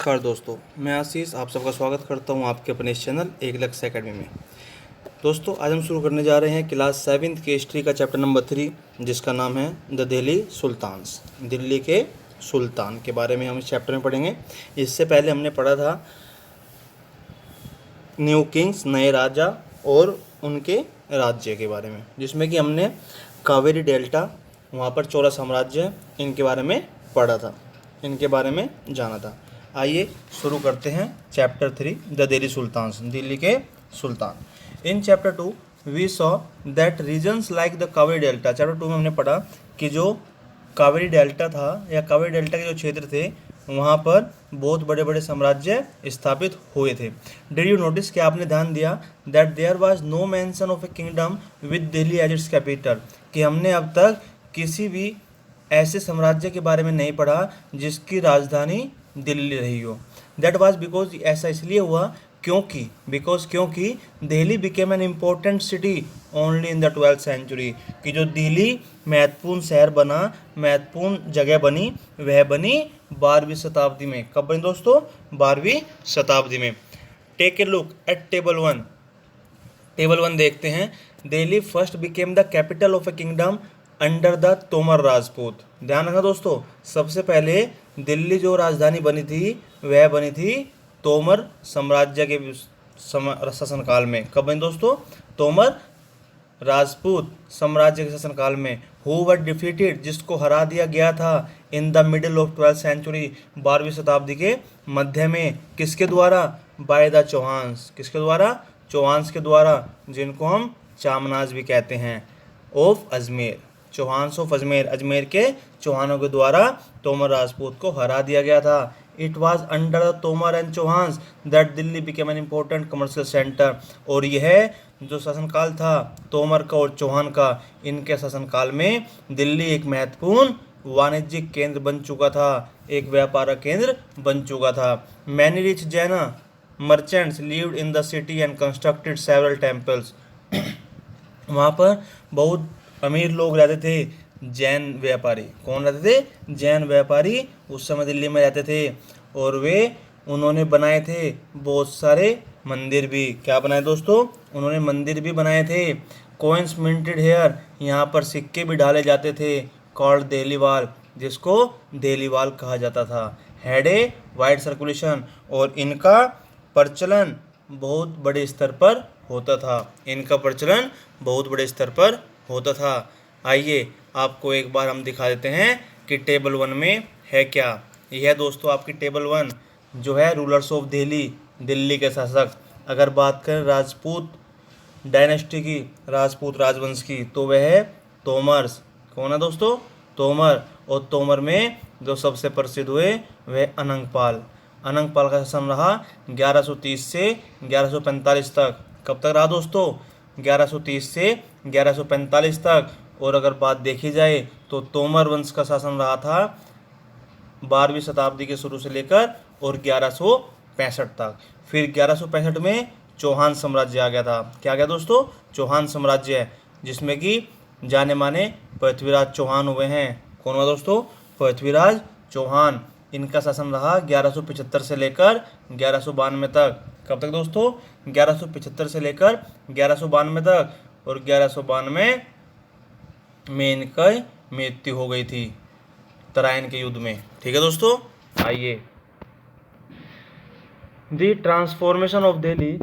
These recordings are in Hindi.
नमस्कार दोस्तों, मैं आशीष आप सबका स्वागत करता हूं आपके अपने इस चैनल एक लक्ष्य एकेडमी में। दोस्तों, आज हम शुरू करने जा रहे हैं क्लास 7th की हिस्ट्री का चैप्टर नंबर 3, जिसका नाम है द दिल्ली सुल्तान्स। दिल्ली के सुल्तान के बारे में हम इस चैप्टर में पढ़ेंगे। इससे पहले हमने पढ़ा था न्यू किंग्स, नए राजा और उनके राज्य के बारे में, जिसमें कि हमने कावेरी डेल्टा, वहाँ पर चोला साम्राज्य, इनके बारे में पढ़ा था, इनके बारे में जाना था। आइए शुरू करते हैं chapter 3 the Delhi sultans, Delhi के सुल्तान। In chapter 2 we saw that regions like the Kaveri delta. Chapter 2 में हमने पढ़ा कि जो कावेरी डेल्टा था या कावेरी डेल्टा के जो क्षेत्र थे वहाँ पर बहुत बड़े बड़े साम्राज्य स्थापित हुए थे। डिड यू नोटिस कि आपने ध्यान दिया that there was no mention of a kingdom with Delhi as its capital, कि हमने अब तक किसी भी ऐसे साम्राज्य के बारे में नहीं पढ़ा जिसकी राजधानी दिल्ली रही हो। दैट वाज बिकॉज, ऐसा इसलिए हुआ क्योंकि Delhi became an important city only in the 12th century, कि जो दिल्ली महत्वपूर्ण शहर बना, महत्वपूर्ण जगह बनी, वह बनी 12वीं शताब्दी में। कब बनी दोस्तों? 12वीं शताब्दी में। Take a look at table 1 देखते हैं। Delhi first became the capital of a kingdom under the Tomar Rajput. ध्यान रखना दोस्तों, सबसे पहले दिल्ली जो राजधानी बनी थी वह बनी थी तोमर साम्राज्य के शासनकाल में। कब बनी दोस्तों? तोमर राजपूत साम्राज्य के शासनकाल में। हु वर डिफीटेड, जिसको हरा दिया गया था in the middle of 12th century, 12वीं शताब्दी के मध्य में। किसके द्वारा? By the Chauhans. किसके द्वारा? चौहान्स के द्वारा, जिनको हम चामनाज भी कहते हैं, ऑफ अजमेर। चौहान्स ऑफ अजमेर, अजमेर के चौहानों के द्वारा तोमर राजपूत को हरा दिया गया था। It was under the Tomar and Chauhans that Delhi became an important commercial centre. और यह जो शासनकाल था तोमर का और चौहान का, इनके शासनकाल में दिल्ली एक महत्वपूर्ण वाणिज्यिक केंद्र बन चुका था, एक व्यापारिक केंद्र बन चुका था। Many rich Jain merchants lived in the city and constructed several temples. वहाँ पर बहुत अमीर लोग रहते थे, जैन व्यापारी। कौन रहते थे? जैन व्यापारी उस समय दिल्ली में रहते थे, और उन्होंने बनाए थे बहुत सारे मंदिर भी। क्या बनाए दोस्तों? उन्होंने मंदिर भी बनाए थे। कॉइन्स मिंटेड हेयर, यहाँ पर सिक्के भी डाले जाते थे, कॉल्ड देलीवाल, जिसको देलीवाल कहा जाता था। हैड ए वाइड सर्कुलेशन, और इनका प्रचलन बहुत बड़े स्तर पर होता था। इनका प्रचलन बहुत बड़े स्तर पर होता था। आइए आपको एक बार हम दिखा देते हैं कि टेबल 1 में है क्या। यह है दोस्तों आपकी टेबल 1, जो है रूलर्स ऑफ दिल्ली, दिल्ली के शासक। अगर बात करें राजपूत डायनेस्टी की, राजपूत राजवंश की, तो वह है तोमर्स। कौन है दोस्तों? तोमर। और तोमर में जो सबसे प्रसिद्ध हुए वह अनंगपाल। अनंगपाल का शासन रहा 1130 से 1145 तक। कब तक रहा दोस्तों? 1130 से 1145 तक। और अगर बात देखी जाए तो तोमर वंश का शासन रहा था 12वीं शताब्दी के शुरू से लेकर और 1165 तक। फिर 1165 में चौहान साम्राज्य आ गया था। क्या आ गया दोस्तों? चौहान साम्राज्य, जिसमें कि जाने माने पृथ्वीराज चौहान हुए हैं। कौन हुआ दोस्तों? पृथ्वीराज चौहान। इनका शासन रहा 1175 से लेकर 1192 तक। कब तक दोस्तों? 1175 से लेकर 1192 तक। और 1192 में इनका मृत्यु हो गई थी तराइन के युद्ध में। ठीक है दोस्तों, आइए। The transformation of Delhi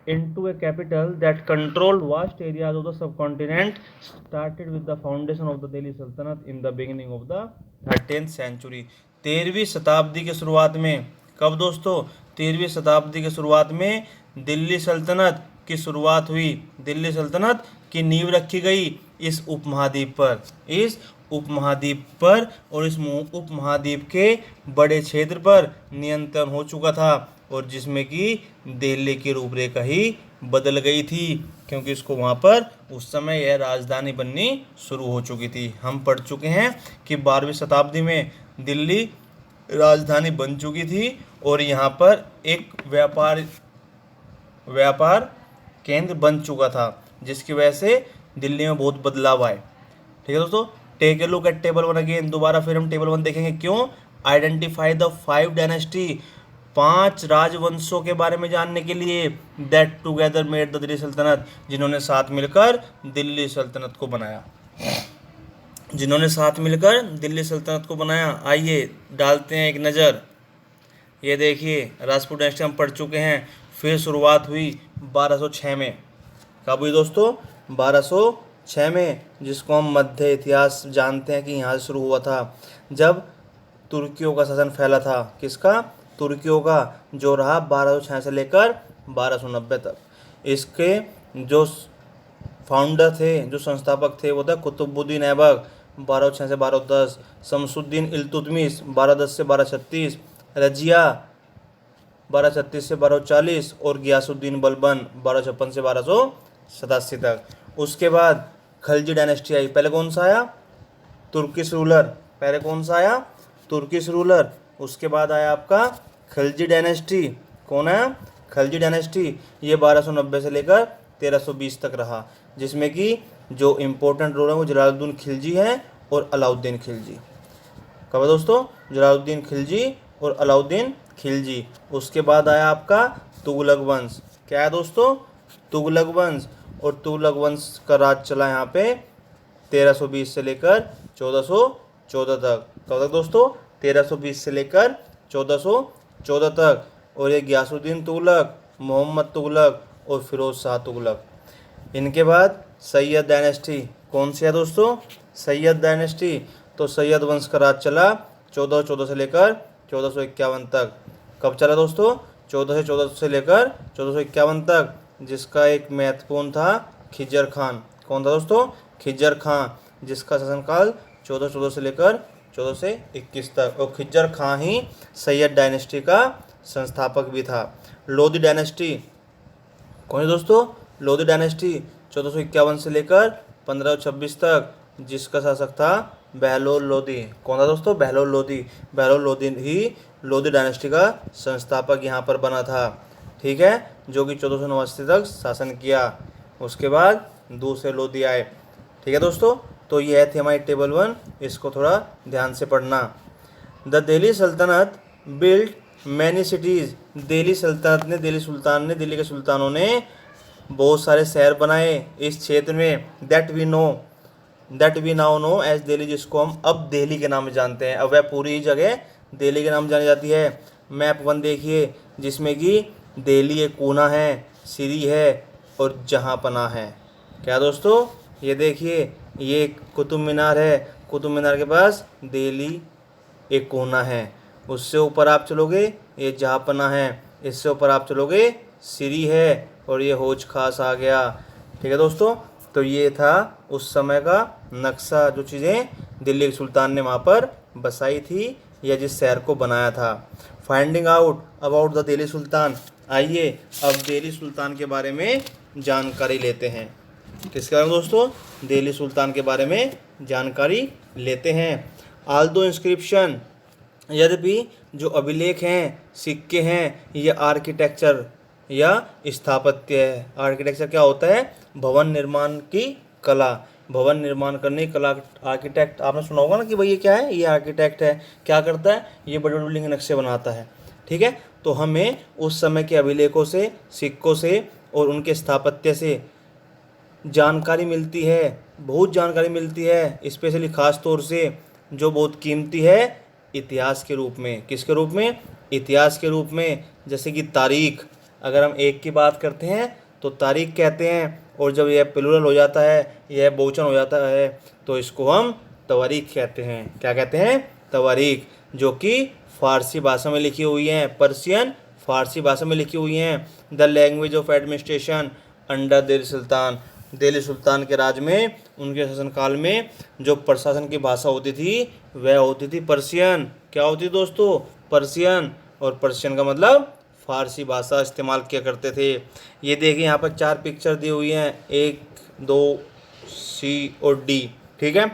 into a capital that controlled vast areas of the subcontinent started with the foundation of the Delhi Sultanate in the beginning of the 13th century। 13वीं शताब्दी के शुरुआत में। कब दोस्तों? 13वीं शताब्दी के शुरुआत में दिल्ली सल्तनत की शुरुआत हुई। दिल्ली सल्तनत की नींव रखी गई इस उपमहाद्वीप पर, इस उपमहाद्वीप पर, और इस उपमहाद्वीप के बड़े क्षेत्र पर नियंत्रण हो चुका था, और जिसमें कि दिल्ली की रूपरेखा ही बदल गई थी, क्योंकि इसको वहाँ पर उस समय यह राजधानी बननी शुरू हो चुकी थी। हम पढ़ चुके हैं कि 12वीं शताब्दी में दिल्ली राजधानी बन चुकी थी, और यहाँ पर एक व्यापार केंद्र बन चुका था, जिसकी वजह से दिल्ली में बहुत बदलाव आए। ठीक है दोस्तों, take a look at table 1 again. दोबारा फिर हम टेबल 1 देखेंगे। क्यों? आइडेंटिफाई द 5 डायनेस्टी 5 राजवंशों के बारे में जानने के लिए that together made the Delhi सल्तनत, जिन्होंने साथ मिलकर दिल्ली सल्तनत को बनाया, जिन्होंने साथ मिलकर दिल्ली सल्तनत को बनाया। आइए डालते हैं एक नज़र। ये देखिए राजपूत डायनेस्टी हम पढ़ चुके हैं। फिर शुरुआत हुई 1206 में। कब हुई दोस्तों? 1206 में, जिसको हम मध्य इतिहास जानते हैं कि यहाँ से शुरू हुआ था, जब तुर्कियों का शासन फैला था। किसका? तुर्कियों का, जो रहा 1206 से लेकर 1290 तक। इसके जो फाउंडर थे, जो संस्थापक थे, वो था कुतुबुद्दीन ऐबक 1206 से 1210, शमसुद्दीन इल्तुतमिश 1210 से 1236, रजिया 1236 से 1240 और गियासुद्दीन बलबन 1256 से 1287 तक। उसके बाद खलजी डायनेस्टी आई। पहले कौन सा आया? Turkish ruler. पहले कौन सा आया? Turkish ruler. उसके बाद आया आपका खलजी डायनेस्टी। कौन आया? खलजी डायनेस्टी। ये 1290 से लेकर 1320 तक रहा, जिसमें कि जो इम्पोर्टेंट रूलर हैं वो जलालुद्दीन खिलजी हैं और अलाउद्दीन खिलजी। कब है दोस्तों? जलालुद्दीन खिलजी और अलाउद्दीन खिलजी। उसके बाद आया आपका तुगलक वंश। क्या है दोस्तों? तुगलक वंश। और तुगलक वंश का राज चला यहाँ पे 1320 से लेकर 1414 तक। कब तक दोस्तों? 1320 से लेकर 1414 तक। और ये गियासुद्दीन तुगलक, मोहम्मद तुगलक और फिरोज शाह तुगलक। इनके बाद सैयद डायनेस्टी। कौन सी है दोस्तों? सैयद डायनेस्टी। तो सैयद वंश का राज चला 1414 से लेकर 1451 तक। कब चला दोस्तों? 1414 से लेकर 1451 तक, जिसका एक महत्वपूर्ण था खिजर खान। कौन था दोस्तों? खिजर खान, जिसका शासनकाल 1414 से लेकर 1421 तक। और खिजर खान ही सैयद डायनेस्टी का संस्थापक भी था। लोधी डायनेस्टी। कौन है दोस्तों? लोधी डायनेस्टी 1451 से लेकर 1526 तक, जिसका शासक था बहलोल लोधी। कौन था दोस्तों? बहलोल लोधी। बहलोल लोधी ही लोधी डायनेस्टी का संस्थापक यहाँ पर बना था। ठीक है, जो कि 1489 तक शासन किया। उसके बाद दूसरे लोधी आए। ठीक है दोस्तों, तो यह थी हमारी टेबल 1। इसको थोड़ा ध्यान से पढ़ना। द दिल्ली सल्तनत बिल्ड मैनी सिटीज़। दिल्ली सल्तनत ने, दिल्ली सुल्तान ने, दिल्ली के सुल्तानों ने बहुत सारे शहर बनाए इस क्षेत्र में। That we now know as Delhi, जिसको हम अब दिल्ली के नाम से जानते हैं। अब वह पूरी जगह दिल्ली के नाम जानी जाती है। मैप 1 देखिए, जिसमें कि दिल्ली एक कोना है, सिरी है और जहाँपनाह है। क्या दोस्तों? ये देखिए, ये कुतुब मीनार है। कुतुब मीनार के पास दिल्ली एक कोना है। उससे ऊपर आप चलोगे, ये जहाँपनाह है। इससे ऊपर आप चलोगे, सिरी है और ये हौज खास आ गया। ठीक है दोस्तों, तो ये था उस समय का नक्शा, जो चीज़ें दिल्ली के सुल्तान ने वहाँ पर बसाई थी या जिस शहर को बनाया था। Finding out about the Delhi sultan. आइए अब दिल्ली सुल्तान के बारे में जानकारी लेते हैं। किसके बारे में दोस्तों? दिल्ली सुल्तान के बारे में जानकारी लेते हैं। आल्दो इंस्क्रिप्शन, यद्यपि जो अभिलेख हैं, सिक्के हैं, ये आर्किटेक्चर या स्थापत्य है। आर्किटेक्चर क्या होता है? भवन निर्माण की कला, भवन निर्माण करने की कला। आर्किटेक्ट आपने सुना होगा ना कि भाई ये क्या है? ये आर्किटेक्ट है। क्या करता है? ये बड़े बड़े बिल्डिंग के नक्शे बनाता है। ठीक है, तो हमें उस समय के अभिलेखों से, सिक्कों से और उनके स्थापत्य से जानकारी मिलती है, बहुत जानकारी मिलती है। स्पेशली ख़ास तौर से जो बहुत कीमती है, इतिहास के रूप में। किसके रूप में? इतिहास के रूप में। जैसे कि तारीख, अगर हम एक की बात करते हैं तो तारीख कहते हैं, और जब यह प्लूरल हो जाता है, यह बहुवचन हो जाता है, तो इसको हम तवारीख कहते हैं। क्या कहते हैं? तवारीख, जो कि फ़ारसी भाषा में लिखी हुई हैं, पर्शियन फ़ारसी भाषा में लिखी हुई हैं। The language of administration under Delhi sultan. Delhi सुल्तान के राज में, उनके शासनकाल में जो प्रशासन की भाषा होती थी वह होती थी पर्शियन। क्या होती दोस्तों? पर्शियन। और पर्शियन का मतलब फ़ारसी भाषा इस्तेमाल किया करते थे। ये देखिए यहाँ पर 4 पिक्चर दी हुई हैं, 1, 2, C और D। ठीक है,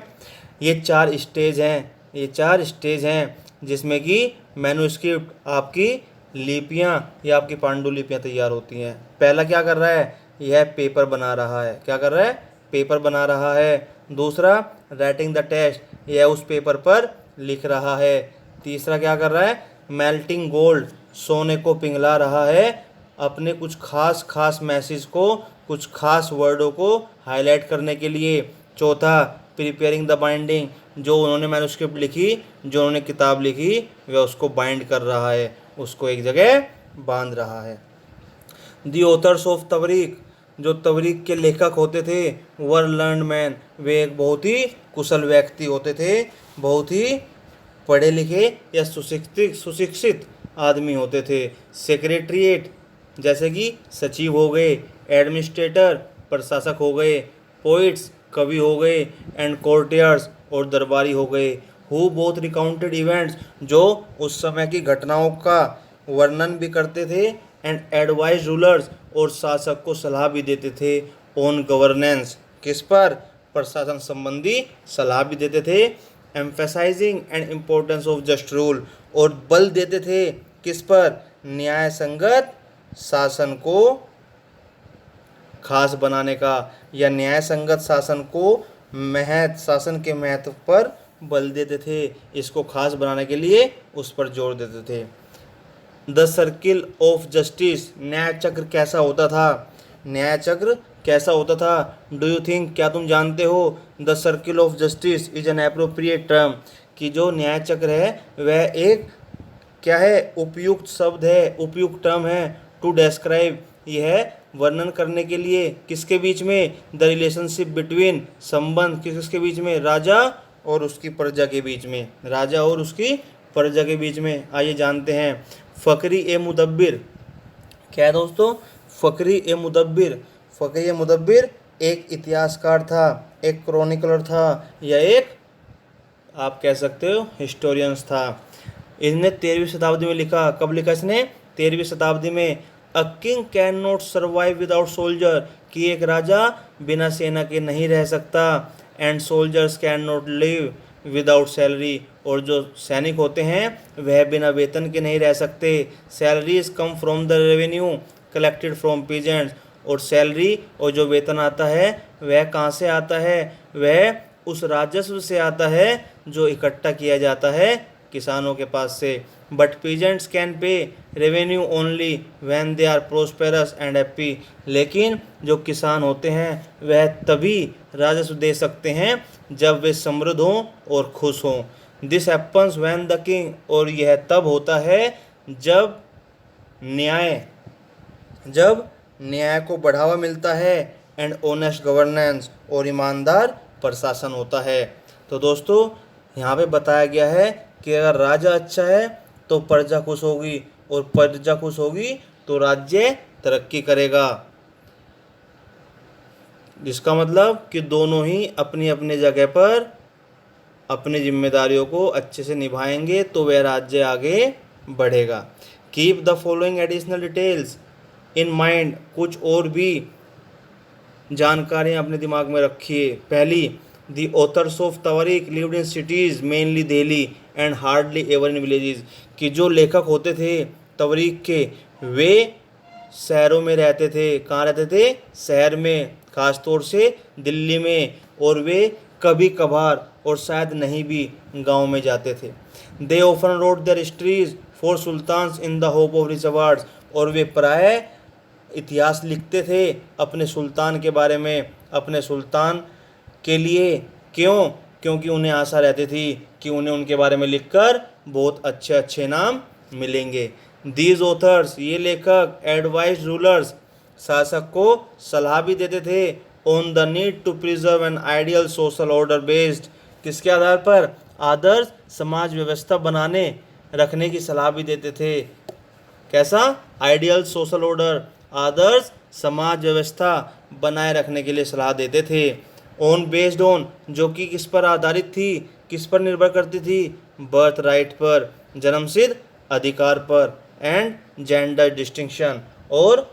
ये 4 स्टेज हैं। ये 4 स्टेज हैं जिसमें कि मैन्युस्क्रिप्ट, आपकी लिपियाँ या आपकी पांडुलिपियाँ तैयार होती हैं। पहला क्या कर रहा है? यह पेपर बना रहा है। क्या कर रहा है? पेपर बना रहा है। दूसरा राइटिंग द टेक्स्ट, यह उस पेपर पर लिख रहा है। तीसरा क्या कर रहा है? मेल्टिंग गोल्ड, सोने को पिघला रहा है, अपने कुछ खास मैसेज को, कुछ खास वर्डों को हाईलाइट करने के लिए। चौथा, प्रिपेयरिंग द बाइंडिंग, जो उन्होंने मैन्युस्क्रिप्ट लिखी, जो उन्होंने किताब लिखी, वह उसको बाइंड कर रहा है, उसको एक जगह बांध रहा है। दी ऑथर्स ऑफ तवरीक, जो तवरीक के लेखक होते थे, वर लर्नड मैन, वे एक बहुत ही कुशल व्यक्ति होते थे, बहुत ही पढ़े लिखे या सुशिक्षित आदमी होते थे। सेक्रेटरीट, जैसे कि सचिव हो गए, एडमिनिस्ट्रेटर प्रशासक हो गए, पोइट्स कवि हो गए, एंड कोर्टियर्स और दरबारी हो गए। हु बोथ रिकाउंटेड इवेंट्स, जो उस समय की घटनाओं का वर्णन भी करते थे, एंड एडवाइज रूलर्स, और शासक को सलाह भी देते थे, ऑन गवर्नेंस, किस पर, प्रशासन संबंधी सलाह भी देते थे, emphasizing and importance of just rule, और बल देते थे किस पर, न्याय संगत शासन को खास बनाने का, या न्याय संगत शासन को शासन के महत्व पर बल देते थे, इसको खास बनाने के लिए उस पर जोर देते थे। द सर्किल ऑफ जस्टिस, न्याय चक्र कैसा होता था, न्याय चक्र कैसा होता था। डू यू थिंक, क्या तुम जानते हो, the circle of justice is an appropriate term, कि जो न्याय चक्र है वह एक क्या है, उपयुक्त शब्द है, उपयुक्त टर्म है, टू डिस्क्राइब, यह वर्णन करने के लिए, किसके बीच में, द रिलेशनशिप बिटवीन, संबंध किसके बीच में, राजा और उसकी प्रजा के बीच में, राजा और उसकी प्रजा के बीच में। आइए जानते हैं। फ़करी ए मुदब्बिर, क्या है दोस्तों, फ़करी ए मुदब्बिर, फ़करी ए मुदब्बिर एक इतिहासकार था, एक क्रॉनिकलर था, या एक आप कह सकते हो हिस्टोरियंस था। इसने 13वीं शताब्दी में लिखा। कब लिखा इसने, 13वीं शताब्दी में। A king can not survive without soldier, कि एक राजा बिना सेना के नहीं रह सकता, and soldiers can not live without salary, और जो सैनिक होते हैं वह बिना वेतन के नहीं रह सकते। Salaries come from the revenue collected from peasants, और सैलरी और जो वेतन आता है वह कहाँ से आता है, वह उस राजस्व से आता है जो इकट्ठा किया जाता है किसानों के पास से। But peasants can pay revenue only when they are prosperous and happy, लेकिन जो किसान होते हैं वह तभी राजस्व दे सकते हैं जब वे समृद्ध हों और खुश हों। This happens when the king, और यह तब होता है जब न्याय को बढ़ावा मिलता है, एंड ऑनेस्ट गवर्नेंस, और ईमानदार प्रशासन होता है। तो दोस्तों यहाँ पे बताया गया है कि अगर राजा अच्छा है तो प्रजा खुश होगी, और प्रजा खुश होगी तो राज्य तरक्की करेगा। जिसका मतलब कि दोनों ही अपनी अपनी जगह पर अपनी जिम्मेदारियों को अच्छे से निभाएंगे तो वह राज्य आगे बढ़ेगा। Keep the following additional details in mind, कुछ और भी जानकारियाँ अपने दिमाग में रखिए। पहली, the authors of Tawarikh lived in cities mainly Delhi and hardly ever in villages, कि जो लेखक होते थे तवरीक के वे शहरों में रहते थे। कहाँ रहते थे, शहर में, ख़ास तौर से दिल्ली में, और वे कभी कभार और शायद नहीं भी गांव में जाते थे। They often wrote their histories for sultans in the hope of rich awards, और वे प्राय इतिहास लिखते थे अपने सुल्तान के बारे में, अपने सुल्तान के लिए। क्यों, क्योंकि उन्हें आशा रहती थी कि उन्हें उनके बारे में लिखकर बहुत अच्छे अच्छे नाम मिलेंगे। दीज ऑथर्स, ये लेखक, एडवाइज रूलर्स, शासक को सलाह भी देते थे, on the need to preserve an ideal social order based, किसके आधार पर, आदर्श समाज व्यवस्था बनाने रखने की सलाह भी देते थे। कैसा, आइडियल सोशल ऑर्डर, आदर्श समाज व्यवस्था बनाए रखने के लिए सलाह देते थे। ऑन बेस्ड ऑन, जो कि किस पर आधारित थी, किस पर निर्भर करती थी, बर्थ राइट पर, जन्मसिद्ध अधिकार पर, एंड जेंडर डिस्टिंक्शन, और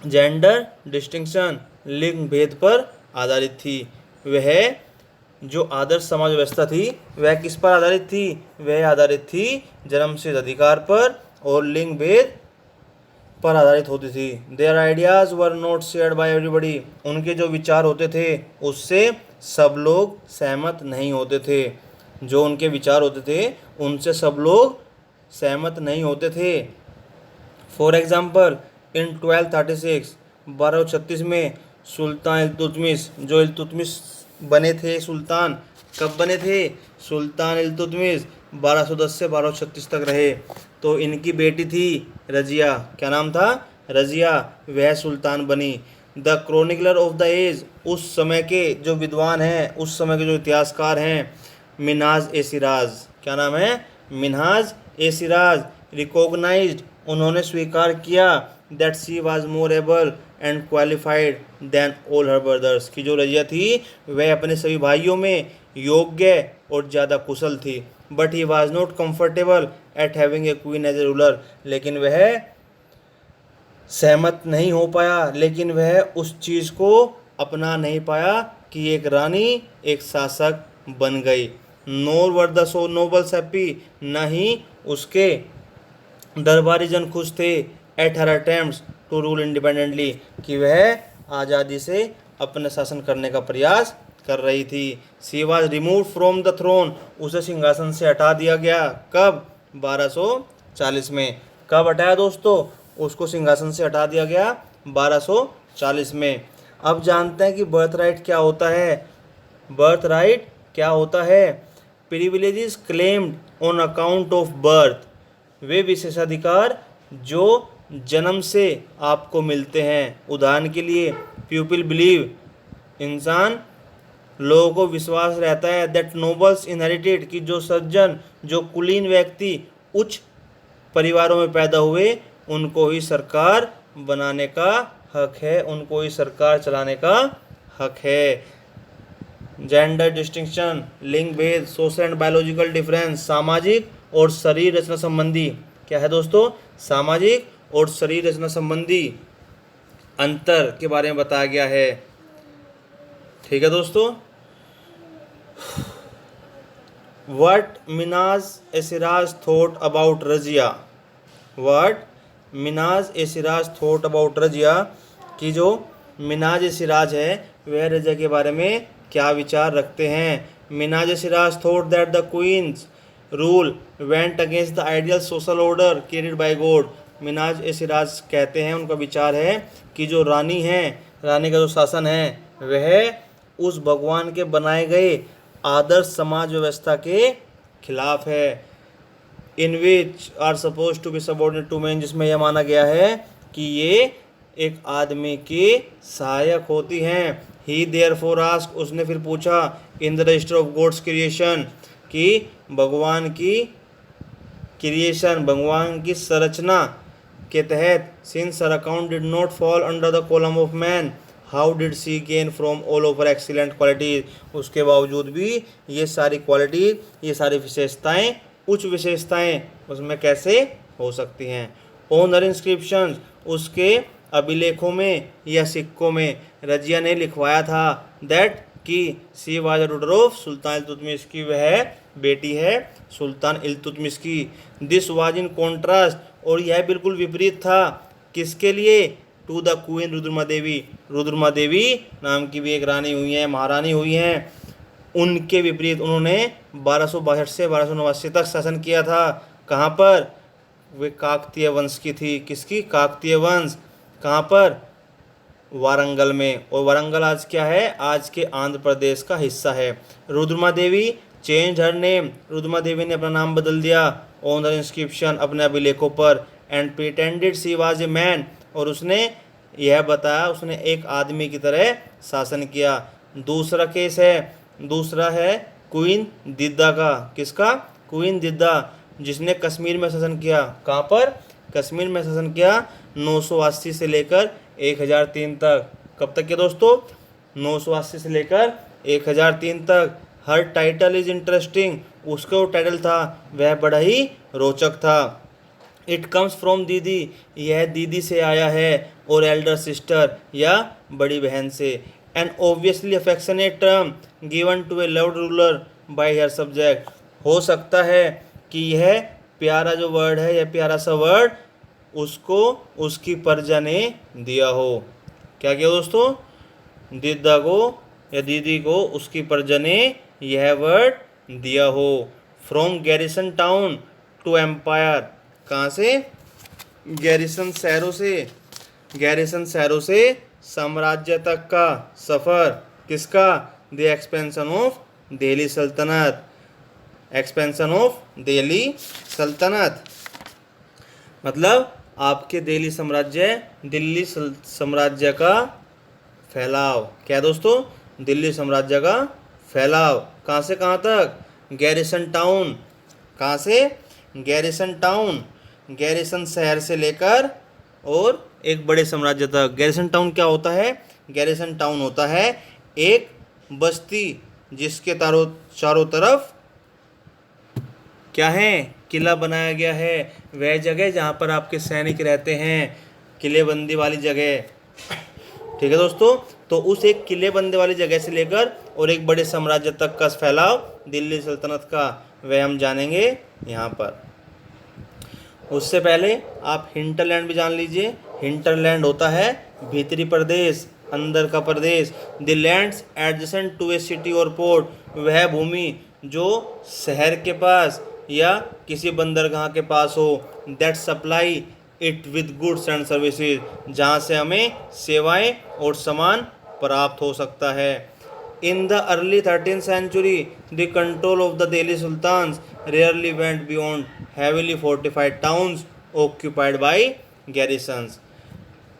जेंडर डिस्टिंक्शन लिंग भेद पर आधारित थी। वह जो आदर्श समाज व्यवस्था थी वह किस पर आधारित थी, वह आधारित थी जन्मसिद्ध अधिकार पर और लिंग भेद पर आधारित होती थी। Their ideas were not shared by everybody, उनके जो विचार होते थे उससे सब लोग सहमत नहीं होते थे। जो उनके विचार होते थे उनसे सब लोग सहमत नहीं होते थे। फॉर एग्ज़ाम्पल इन 1236 1236 में सुल्तान इल्तुतमिश, जो इल्तुतमिश बने थे सुल्तान, कब बने थे? सुल्तान इल्तुतमिश 1210 से 1236 तक रहे। तो इनकी बेटी थी रजिया, क्या नाम था? रजिया, वह सुल्तान बनी। द क्रोनिकलर ऑफ द एज, उस समय के जो विद्वान हैं, उस समय के जो इतिहासकार हैं, मिनहाज ए सिराज, क्या नाम है? मिनहाज ए सिराज रिकॉग्नाइज्ड, उन्होंने स्वीकार किया that she was more able and qualified than all her brothers, कि जो रजिया थी वह अपने सभी भाइयों में योग्य और ज़्यादा कुशल थी। But he was not comfortable at having a queen as a ruler, लेकिन वह सहमत नहीं हो पाया, लेकिन वह उस चीज़ को अपना नहीं पाया कि एक रानी एक शासक बन गई। Nor were the so nobles happy, न ही उसके दरबारी जन खुश थे at her attempts to rule independently, कि वह आज़ादी से अपने शासन करने का प्रयास कर रही थी। She was remove from the throne, उसे सिंहासन से हटा दिया गया। कब? 1240 में। कब हटाया दोस्तों? उसको सिंहासन से हटा दिया गया 1240 में। अब जानते हैं कि बर्थ राइट क्या होता है। बर्थ राइट क्या होता है? Privileges claimed on account of birth, वे विशेषाधिकार जो जन्म से आपको मिलते हैं। उदाहरण के लिए पीपल बिलीव, इंसान लोगों को विश्वास रहता है दैट नोबल्स इनहेरिटेड, कि जो सज्जन, जो कुलीन व्यक्ति उच्च परिवारों में पैदा हुए, उनको ही सरकार बनाने का हक है, उनको ही सरकार चलाने का हक है। जेंडर डिस्टिंक्शन, लिंग भेद, सोशल एंड बायोलॉजिकल डिफरेंस, सामाजिक और शरीर रचना संबंधी, क्या है दोस्तों? सामाजिक और शरीर रचना संबंधी अंतर के बारे में बताया गया है। ठीक है दोस्तों। What Minhaj e Siraj thought about Razia, what Minhaj e Siraj thought about Razia, कि जो मिनहाज ए सिराज है वह रजिया के बारे में क्या विचार रखते हैं। Minhaj e Siraj thought that the queen's rule went against the ideal social order created by God. Minhaj e Siraj कहते हैं, उनका विचार है कि जो रानी है, रानी का जो शासन है वह उस भगवान के बनाए गए आदर्श समाज व्यवस्था के खिलाफ है। In which are suppose to be subordinate to man, जिसमें यह माना गया है कि ये एक आदमी की सहायक होती हैं। ही देयरफॉर आस्क्ड, उसने फिर पूछा, in the register of God's creation, कि भगवान की क्रिएशन, भगवान की संरचना के तहत, since her account did not fall under the column of man, how did she gain from all over excellent qualities, उसके बावजूद भी ये सारी क्वालिटीज, ये सारी विशेषताएं, उच्च विशेषताएं उसमें कैसे हो सकती हैं। ऑन इंस्क्रिप्शन, उसके अभिलेखों में या सिक्कों में रजिया ने लिखवाया था दैट, कि she was a daughter of sultan Iltutmish, की वह बेटी है सुल्तान इल्तुतमिश की। दिस वाज इन कॉन्ट्रास्ट, और यह बिल्कुल विपरीत था, किसके लिए? टू द क्वीन रुद्रमा देवी, रुद्रमा देवी नाम की भी एक रानी हुई हैं, महारानी हुई हैं, उनके विपरीत उन्होंने 1262 से 1289 तक शासन किया था। कहाँ पर? वे काकतीय वंश की थी। किसकी? काकतीय वंश। कहाँ पर? वारंगल में। और वारंगल आज क्या है? आज के आंध्र प्रदेश का हिस्सा है। रुद्रमा देवी चेंज हर नेम, रुद्रमा देवी ने अपना नाम बदल दिया ऑन द इंस्क्रिप्शन, अपने अभिलेखों पर, and pretended she was a man, और उसने यह बताया उसने एक आदमी की तरह शासन किया। दूसरा केस है, दूसरा है क्वीन दिद्दा का। किसका? क्वीन दिद्दा, जिसने कश्मीर में शासन किया। कहाँ पर? कश्मीर में शासन किया 980 से लेकर 1003 तक। कब तक के दोस्तों? 980 से लेकर 1003 तक। हर टाइटल इज इंटरेस्टिंग, उसका जो टाइटल था वह बड़ा ही रोचक था। इट कम्स फ्रॉम दीदी, यह दीदी से आया है, और एल्डर सिस्टर या बड़ी बहन से। An obviously affectionate term given to a loved ruler by her subject, हो सकता है कि यह प्यारा जो वर्ड है, यह प्यारा सा वर्ड उसको उसकी प्रजा ने दिया हो। क्या किया दोस्तों? दीदा को या दीदी को उसकी प्रजा ने यह वर्ड दिया हो। From garrison town to empire. कहाँ से? गैरिसन शहरों से साम्राज्य तक का सफ़र। किसका? द एक्सपेंशन ऑफ दिल्ली सल्तनत। एक्सपेंशन ऑफ दिल्ली सल्तनत मतलब आपके दिल्ली साम्राज्य का फैलाव। क्या दोस्तों? दिल्ली साम्राज्य का फैलाव। कहाँ से कहाँ तक? Garrison town. कहाँ से? गैरिसन शहर से लेकर और एक बड़े साम्राज्य तक। गैरिसन टाउन क्या होता है? गैरिसन टाउन होता है एक बस्ती जिसके चारों तरफ क्या है? किला बनाया गया है। वह जगह जहाँ पर आपके सैनिक रहते हैं, किलेबंदी वाली जगह। ठीक है दोस्तों, तो उस एक किलेबंदी वाली जगह से लेकर और एक बड़े साम्राज्य तक का फैलाव दिल्ली सल्तनत का, वह हम जानेंगे यहाँ पर। उससे पहले आप हिंटरलैंड भी जान लीजिए। हिंटरलैंड होता है भीतरी प्रदेश, अंदर का प्रदेश। The lands adjacent to a city और पोर्ट, वह भूमि जो शहर के पास या किसी बंदरगाह के पास हो। That supply it with goods and services, जहाँ से हमें सेवाएं और सामान प्राप्त हो सकता है। In the early 13th century, the control of the Delhi Sultans rarely went beyond heavily fortified towns occupied by garrisons.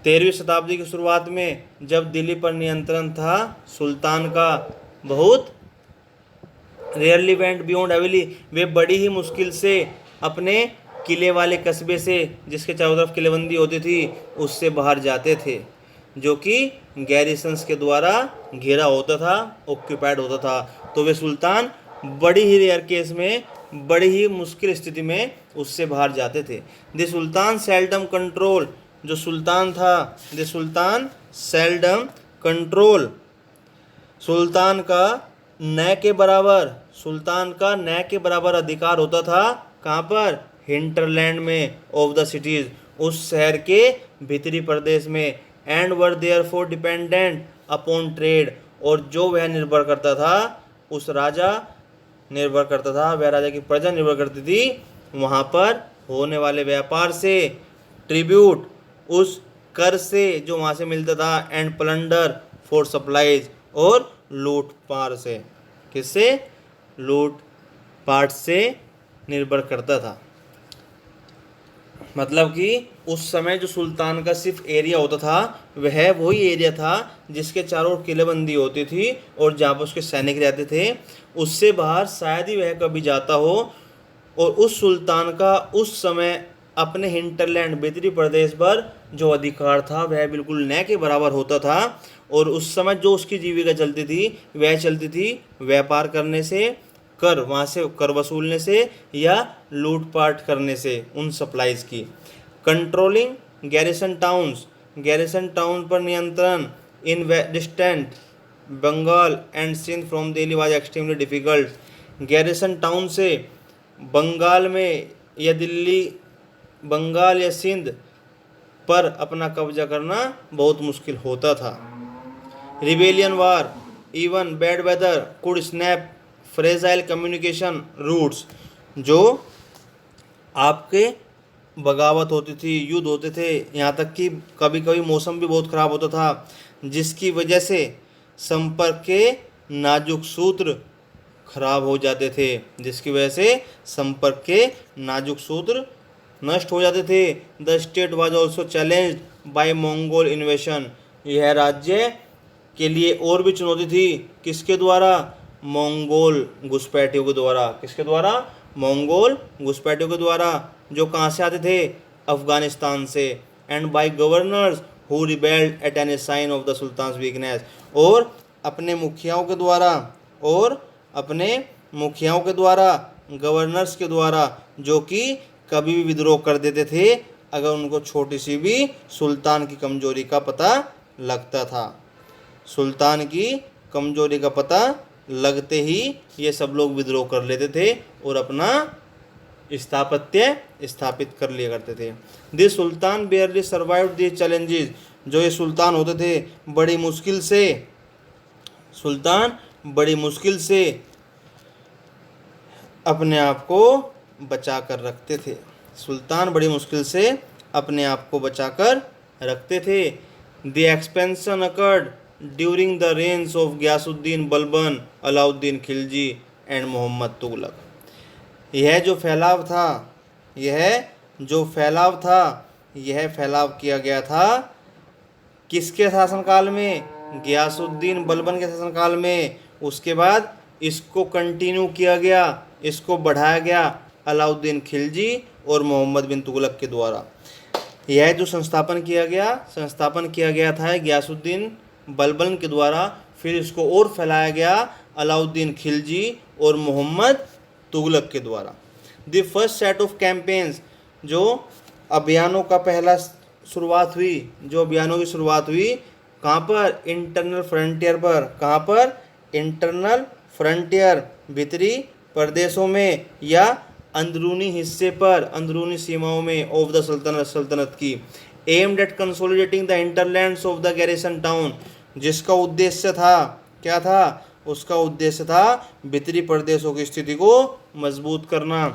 13वीं शताब्दी की शुरुआत में जब दिल्ली पर नियंत्रण था सुल्तान का, बहुत रेयरली वेंट बियॉन्ड हेविली, वे बड़ी ही मुश्किल से अपने किले वाले कस्बे से, जिसके चारों तरफ किलेबंदी होती थी, उससे बाहर जाते थे, जो कि गैरिसन्स के द्वारा घेरा होता था, ऑक्यूपाइड होता था। तो वे सुल्तान बड़ी ही रेयर केस में, बड़ी ही मुश्किल स्थिति में उससे बाहर जाते थे। द सुल्तान सेल्डम कंट्रोल, जो सुल्तान था, द सुल्तान सेल्डम कंट्रोल, सुल्तान का न के बराबर अधिकार होता था। कहाँ पर? हिंटरलैंड में, ऑफ द सिटीज, उस शहर के भीतरी प्रदेश में। And were therefore dependent upon trade, और जो वह निर्भर करता था, उस राजा निर्भर करता था, वह राजा की प्रजा निर्भर करती थी वहाँ पर होने वाले व्यापार से, ट्रिब्यूट, उस कर से जो वहाँ से मिलता था, एंड प्लंडर फॉर सप्लाईज, और लूट पाट से। किससे? लूट पाट से निर्भर करता था। मतलब कि उस समय जो सुल्तान का सिर्फ एरिया होता था, वह वही एरिया था जिसके चारों ओर किलेबंदी होती थी और जहाँ पर उसके सैनिक रहते थे। उससे बाहर शायद ही वह कभी जाता हो। और उस सुल्तान का उस समय अपने हिंटरलैंड भीतरी प्रदेश पर जो अधिकार था वह बिल्कुल न के बराबर होता था। और उस समय जो उसकी जीविका चलती थी वह चलती थी व्यापार करने से, वहाँ से कर वसूलने से या लूटपाट करने से उन सप्लाईज की। कंट्रोलिंग गैरिसन टाउन पर नियंत्रण in distant Bengal and Sindh from Delhi was extremely difficult. Garrison town से बंगाल में या दिल्ली, बंगाल या सिंध पर अपना कब्जा करना बहुत मुश्किल होता था। Rebellion war, even bad weather could snap fragile communication routes, जो आपके बगावत होती थी, युद्ध होते थे, यहाँ तक कि कभी कभी मौसम भी बहुत ख़राब होता था, जिसकी वजह से संपर्क के नाजुक सूत्र खराब हो जाते थे, जिसकी वजह से संपर्क के नाजुक सूत्र नष्ट हो जाते थे। The state was also challenged by Mongol invasion, यह राज्य के लिए और भी चुनौती थी। किसके द्वारा? मंगोल घुसपैठियों के द्वारा। किसके द्वारा? मंगोल घुसपैठियों के द्वारा, जो कहाँ से आते थे? अफगानिस्तान से। And by governors who rebelled at any sign of the sultan's weakness, और अपने मुखियाओं के द्वारा, गवर्नर्स के द्वारा, जो कि कभी भी विद्रोह कर देते थे अगर उनको छोटी सी भी सुल्तान की कमजोरी का पता लगता था। सुल्तान की कमजोरी का पता लगते ही ये सब लोग विद्रोह कर लेते थे और अपना स्थापत्य स्थापित कर लिया करते थे। This Sultan बेयरली survived this challenges, जो ये सुल्तान होते थे बड़ी मुश्किल से अपने आप को बचा कर रखते थे। सुल्तान बड़ी मुश्किल से अपने आप को बचा कर रखते थे। The expansion occurred during the reigns of Ghiyasuddin Balban, Alauddin Khilji and Muhammad Tughlaq. यह जो फैलाव था यह फैलाव किया गया था किसके शासनकाल में? गयासुद्दीन बलबन के शासनकाल में। उसके बाद इसको कंटिन्यू किया गया, इसको बढ़ाया गया अलाउद्दीन खिलजी और मोहम्मद बिन तुगलक के द्वारा। यह जो संस्थापन किया गया था गयासुद्दीन बलबन के द्वारा, फिर इसको और फैलाया गया अलाउद्दीन खिलजी और मोहम्मद तुगलक के द्वारा। The first set of campaigns, जो अभियानों की शुरुआत हुई कहाँ पर? इंटरनल फ्रंटियर पर। कहाँ पर? इंटरनल फ्रंटियर, भीतरी प्रदेशों में या अंदरूनी हिस्से पर, अंदरूनी सीमाओं में ऑफ द सल्तनत की। Aimed at consolidating the hinterlands of the garrison town, जिसका उद्देश्य था, क्या था? उसका उद्देश्य था भीतरी प्रदेशों की स्थिति को मजबूत करना।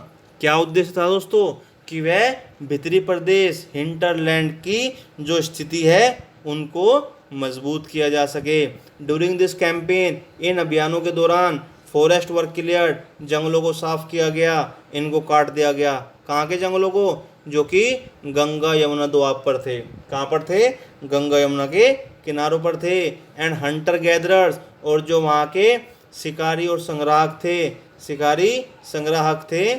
क्या उद्देश्य था दोस्तों? कि वह भीतरी प्रदेश, हिंटरलैंड की जो स्थिति है उनको मजबूत किया जा सके। ड्यूरिंग दिस कैंपेन, इन अभियानों के दौरान फॉरेस्ट वर्क क्लियर्ड, जंगलों को साफ किया गया, इनको काट दिया गया। कहाँ के जंगलों को? जो कि गंगा यमुना दोआब पर थे। कहाँ पर थे? गंगा यमुना के किनारों पर थे। एंड हंटर गैदरर्स, और जो वहाँ के शिकारी और संग्राहक थे।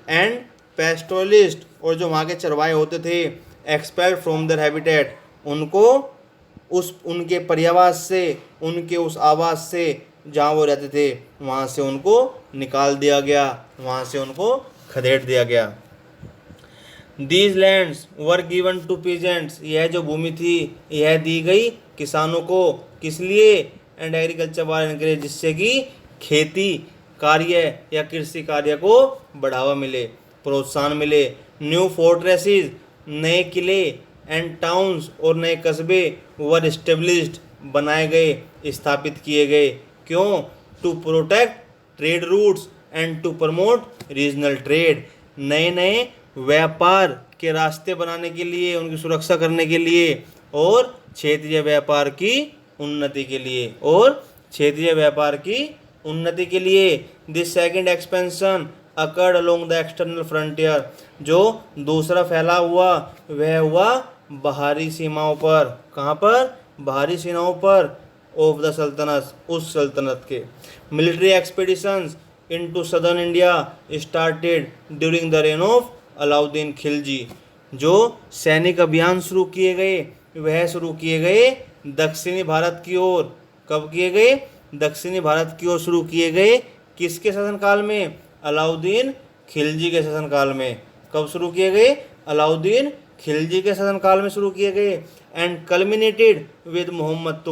एंड पेस्टोलिस्ट, और जो वहाँ के चरवाहे होते थे। एक्सपेल्ड फ्रॉम देयर हैबिटेट, उनको उनके पर्यावास से, उनके उस आवास से जहाँ वो रहते थे वहाँ से उनको निकाल दिया गया, वहाँ से उनको खदेड़ दिया गया। These lands were given to peasants, यह जो भूमि थी यह दी गई किसानों को। किस लिए? एंड एग्रीकल्चर वर एनकरेज, जिससे कि खेती कार्य या कृषि कार्य को बढ़ावा मिले, प्रोत्साहन मिले। न्यू फोर्ट्रेसेस, नए किले। एंड टाउन्स, और नए कस्बे वर एस्टेब्लिश्ड, बनाए गए, स्थापित किए गए। क्यों? To protect trade routes and to promote regional trade, नए नए व्यापार के रास्ते बनाने के लिए, उनकी सुरक्षा करने के लिए, और क्षेत्रीय व्यापार की उन्नति के लिए। This second expansion occurred along the external frontier, जो दूसरा फैलाव हुआ वह हुआ बाहरी सीमाओं पर। कहाँ पर? बाहरी सीमाओं पर ऑफ द सल्तनत, उस सल्तनत के। Military expeditions into southern India started during the rain of Alauddin Khilji, जो सैनिक अभियान शुरू किए गए वह शुरू किए गए दक्षिणी भारत की ओर। कब किए गए? दक्षिणी भारत की ओर शुरू किए गए। किसके शासनकाल में? अलाउद्दीन खिलजी के शासनकाल में। कब शुरू किए गए? अलाउद्दीन खिलजी के शासनकाल में शुरू किए गए। And culminated with Muhammad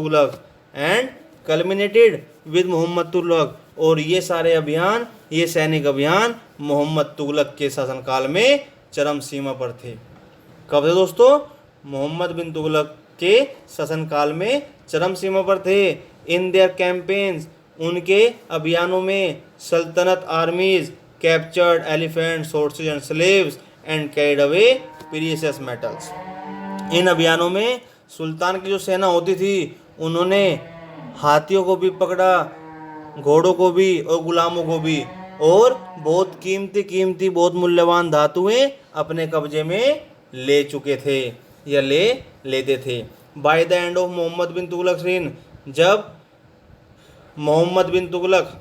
Tughlaq, और ये सारे अभियान, ये सैनिक अभियान मोहम्मद तुगलक के शासनकाल में चरम सीमा पर थे। कब थे दोस्तों? मोहम्मद बिन तुगलक के शासनकाल में चरम सीमा पर थे। इन देयर कैंपेन्स, उनके अभियानों में सल्तनत armies captured elephants, horses and slaves and carried away precious metals. इन अभियानों में सुल्तान की जो सेना होती थी उन्होंने हाथियों को भी पकड़ा, घोड़ों को भी और गुलामों को भी, और बहुत कीमती बहुत मूल्यवान धातुएं अपने कब्जे में ले चुके थे या लेते थे। By the end of Muhammad bin Tughlaq reign, जब मोहम्मद बिन तुगलक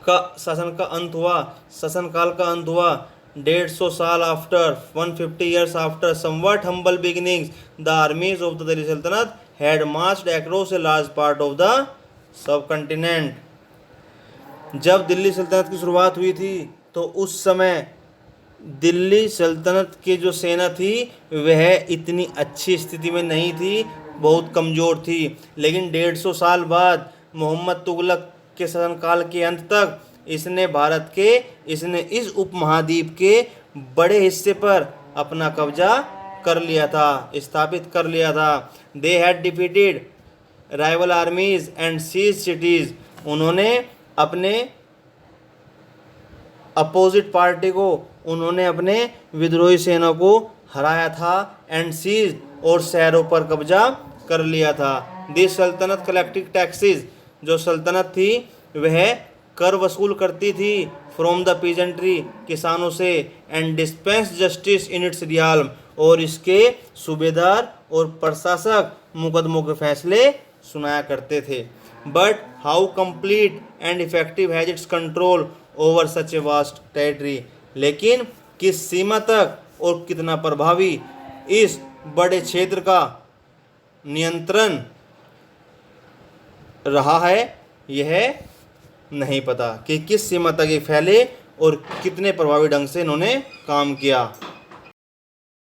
का शासनकाल का अंत हुआ 150 साल after, 150 years after somewhat humble beginnings, the armies of the Delhi Sultanate had marched across a large part of the subcontinent. जब दिल्ली सल्तनत की शुरुआत हुई थी तो उस समय दिल्ली सल्तनत की जो सेना थी वह इतनी अच्छी स्थिति में नहीं थी, बहुत कमज़ोर थी। लेकिन 150 साल बाद मोहम्मद तुगलक के शासनकाल के अंत तक इसने इस उपमहाद्वीप के बड़े हिस्से पर अपना कब्जा कर लिया था, स्थापित कर लिया था। They had defeated rival armies and seize cities, उन्होंने अपने अपोजिट पार्टी को उन्होंने अपने विद्रोही सेना को हराया था एंड सीज और शहरों पर कब्जा कर लिया था। दिस सल्तनत कलेक्टिव टैक्सेस, जो सल्तनत थी वह कर वसूल करती थी फ्रॉम द पीजेंट्री, किसानों से, and dispense justice in its realm, और इसके सूबेदार और प्रशासक मुकदमों के फैसले सुनाया करते थे। But how complete and effective has its control over such a vast territory, लेकिन किस सीमा तक और कितना प्रभावी इस बड़े क्षेत्र का नियंत्रण रहा है, यह नहीं पता कि किस सीमा तक ये फैले और कितने प्रभावी ढंग से इन्होंने काम किया।